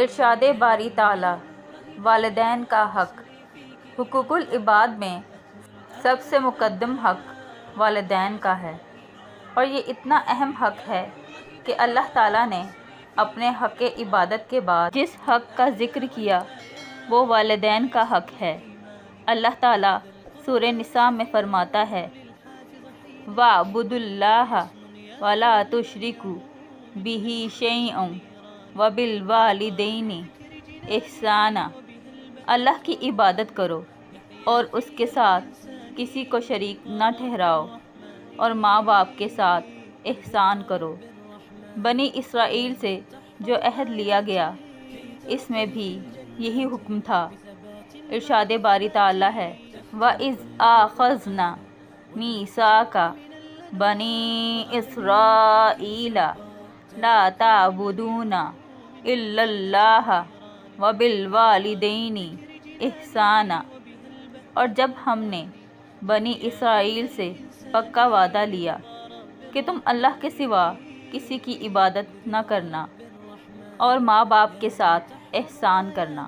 ارشاد باری تعالیٰ والدین کا حق۔ حقوق العباد میں سب سے مقدم حق والدین کا ہے، اور یہ اتنا اہم حق ہے کہ اللہ تعالیٰ نے اپنے حق عبادت کے بعد جس حق کا ذکر کیا وہ والدین کا حق ہے۔ اللہ تعالیٰ سورہ نساء میں فرماتا ہے وَاعْبُدُوا اللَّهَ وَلَا تُشْرِكُوا بِهِ شَيْئًا وَبِالْوَالِدَيْنِ إِحْسَانًا، اللہ کی عبادت کرو اور اس کے ساتھ کسی کو شریک نہ ٹھہراؤ، اور ماں باپ کے ساتھ احسان کرو۔ بنی اسرائیل سے جو عہد لیا گیا اس میں بھی یہی حکم تھا۔ ارشاد باری تعالیٰ ہے وَإِذْ أَخَذْنَا مِيثَاقَ بَنِي إِسْرَائِيلَ لَا تَعْبُدُونَ إِلَّا اللَّهَ وَبِالْوَالِدَيْنِ إِحْسَانًا، اور جب ہم نے بنی اسرائیل سے پکا وعدہ لیا کہ تم اللہ کے سوا کسی کی عبادت نہ کرنا اور ماں باپ کے ساتھ احسان کرنا۔